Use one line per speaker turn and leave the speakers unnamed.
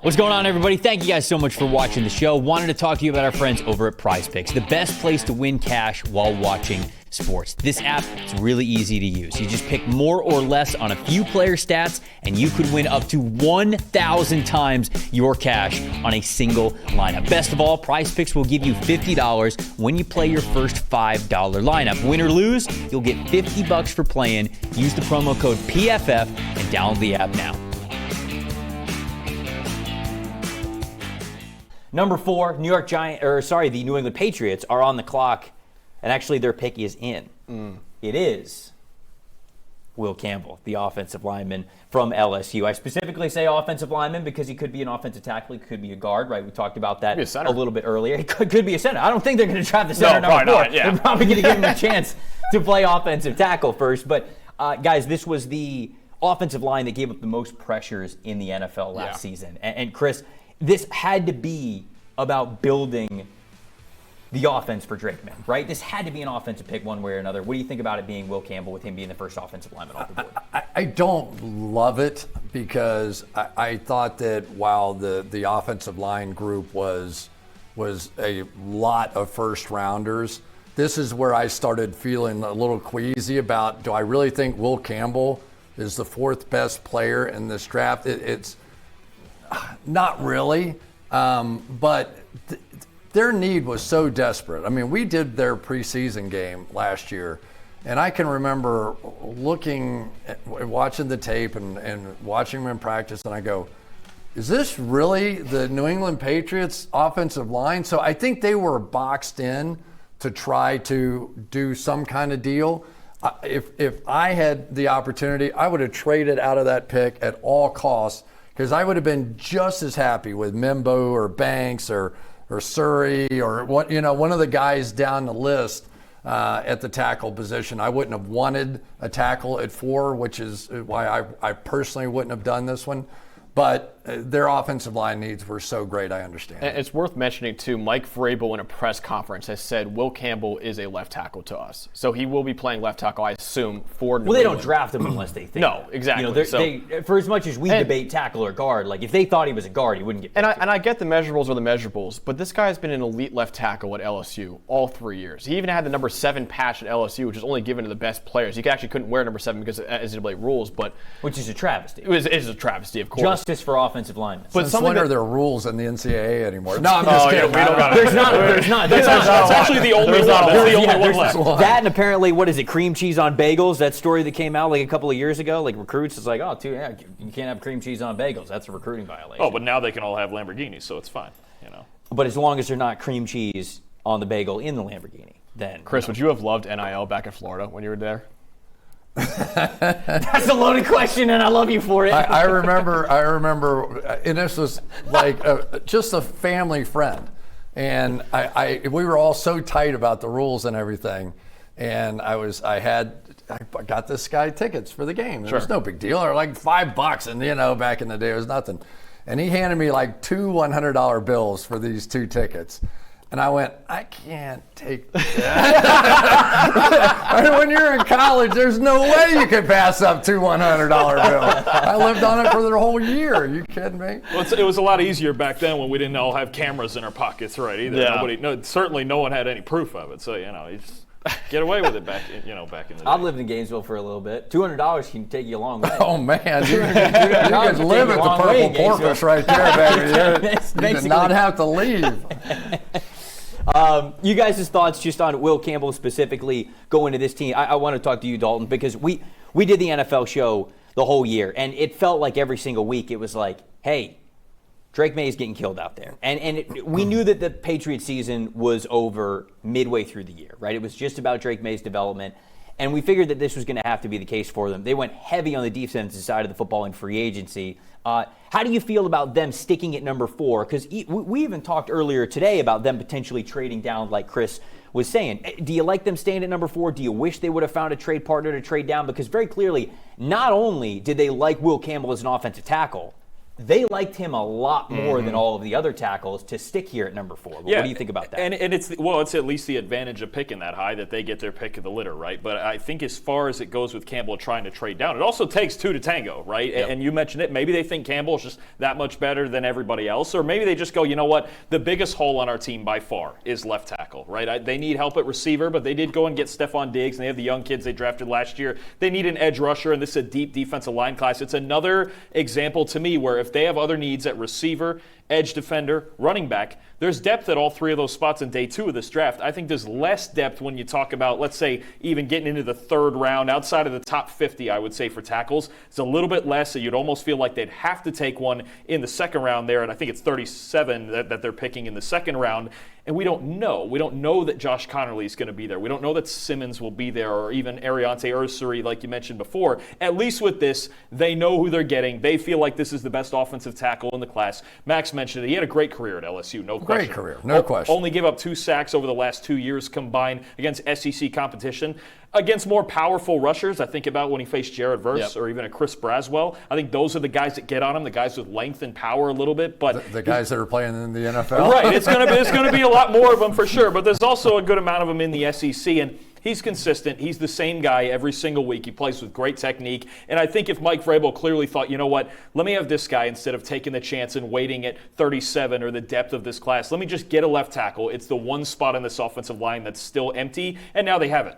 What's going on, everybody? Thank you guys so much for watching the show. Wanted to talk to you about our friends over at Prize Picks, the best place to win cash while watching sports. This app is really easy to use. You just pick more or less on a few player stats, and you could win up to 1,000 times your cash on a single lineup. Best of all, Prize Picks will give you $50 when you play your first $5 lineup. Win or lose, you'll get $50 for playing. Use the promo code PFF and download the app now. Number 4, the New England Patriots are on the clock, and actually their pick is in. It is Will Campbell, the offensive lineman from LSU. I specifically say offensive lineman because he could be an offensive tackle, he could be a guard, right? We talked about that a little bit earlier. He could be a center. I don't think they're going to draft the center number 4. Not, yeah. They're probably going to give him a chance to play offensive tackle first. But guys, this was the offensive line that gave up the most pressures in the NFL last season. And Chris, this had to be about building the offense for Drake May, right? This had to be an offensive pick one way or another. What do you think about it being Will Campbell with him being the first offensive lineman off the board?
I don't love it because I thought that while the offensive line group was a lot of first rounders, this is where I started feeling a little queasy about, do I really think Will Campbell is the 4th best player in this draft? It's not really, but their need was so desperate. I mean, we did their preseason game last year, and I can remember watching the tape and watching them in practice, and I go, is this really the New England Patriots offensive line? So I think they were boxed in to try to do some kind of deal. If I had the opportunity, I would have traded out of that pick at all costs, because I would have been just as happy with Mimbo or Banks or Surrey or one of the guys down the list at the tackle position. I wouldn't have wanted a tackle at 4, which is why I personally wouldn't have done this one. But their offensive line needs were so great, I understand.
And it's worth mentioning, too, Mike Vrabel in a press conference has said Will Campbell is a left tackle to us. So he will be playing left tackle, I assume, for New England.
Well, they don't draft him unless they think
No,
that.
exactly.
They, for as much as we debate tackle or guard, like if they thought he was a guard, he wouldn't get picked.
And I get the measurables are the measurables, but this guy has been an elite left tackle at LSU all 3 years. He even had the number 7 patch at LSU, which was only given to the best players. He actually couldn't wear number 7 because of NCAA rules, but
which is a travesty.
It is a travesty, of course.
Justice for offensive linemen.
But when are there rules in the NCAA anymore? No, I'm just kidding.
There's not.
That's actually the only one. That's the only one left.
That and apparently, what is it, cream cheese on bagels? That story that came out like a couple of years ago, like recruits, it's like, you can't have cream cheese on bagels. That's a recruiting violation.
Oh, but now they can all have Lamborghinis, so it's fine,
But as long as they're not cream cheese on the bagel in the Lamborghini, then.
Chris, would you have loved NIL back in Florida when you were there?
That's a loaded question, and I love you for it.
I remember, and this was like just a family friend, and we were all so tight about the rules and everything, and I got this guy tickets for the game. It was no big deal. They were like $5, and back in the day it was nothing, and he handed me like 2 $100 bills for these 2 tickets. And I went, I can't take that. When you're in college, there's no way you can pass up 2 $100 bills. I lived on it for the whole year. Are you kidding me?
Well, it was a lot easier back then when we didn't all have cameras in our pockets, right? Either.
Yeah.
Certainly no one had any proof of it. So you just get away with it back in the day.
I've lived in Gainesville for a little bit. $200 can take you a long way.
Oh man, you could live at the Purple Porpoise right there, baby. You did not have to leave.
You guys' thoughts just on Will Campbell specifically going to this team. I want to talk to you, Dalton, because we did the NFL show the whole year, and it felt like every single week it was like, hey, Drake May is getting killed out there. And we knew that the Patriots season was over midway through the year, right? It was just about Drake May's development. And we figured that this was going to have to be the case for them. They went heavy on the defensive side of the football in free agency. How do you feel about them sticking at number 4? Because we even talked earlier today about them potentially trading down, like Chris was saying. Do you like them staying at number 4? Do you wish they would have found a trade partner to trade down? Because very clearly, not only did they like Will Campbell as an offensive tackle, they liked him a lot more than all of the other tackles to stick here at number 4. What do you think about that?
And it's at least the advantage of picking that high that they get their pick of the litter, right? But I think as far as it goes with Campbell trying to trade down, it also takes 2 to tango, right? Yep. And you mentioned it. Maybe they think Campbell is just that much better than everybody else, or maybe they just go, you know what? The biggest hole on our team by far is left tackle, right? They need help at receiver, but they did go and get Stephon Diggs, and they have the young kids they drafted last year. They need an edge rusher, and this is a deep defensive line class. It's another example to me where if they have other needs at receiver, edge defender, running back, there's depth at all 3 of those spots in day 2 of this draft. I think there's less depth when you talk about, let's say, even getting into the 3rd round, outside of the top 50, I would say, for tackles. It's a little bit less, so you'd almost feel like they'd have to take one in the 2nd round there, and I think it's 37 that they're picking in the 2nd round. And we don't know. We don't know that Josh Connerly is going to be there. We don't know that Simmons will be there, or even Ariante Ursary, like you mentioned before. At least with this, they know who they're getting. They feel like this is the best offensive tackle in the class. Max mentioned it. He had a great career at LSU, no question.
Great career, no question.
Only gave up 2 sacks over the last 2 years combined against SEC competition. Against more powerful rushers, I think about when he faced Jared Verse or even a Chris Braswell. I think those are the guys that get on him, the guys with length and power a little bit. But
the guys that are playing in the NFL.
Right, it's going to be a lot more of them for sure. But there's also a good amount of them in the SEC, and he's consistent. He's the same guy every single week. He plays with great technique. And I think if Mike Vrabel clearly thought, you know what, let me have this guy instead of taking the chance and waiting at 37 or the depth of this class. Let me just get a left tackle. It's the one spot in this offensive line that's still empty, and now they have it.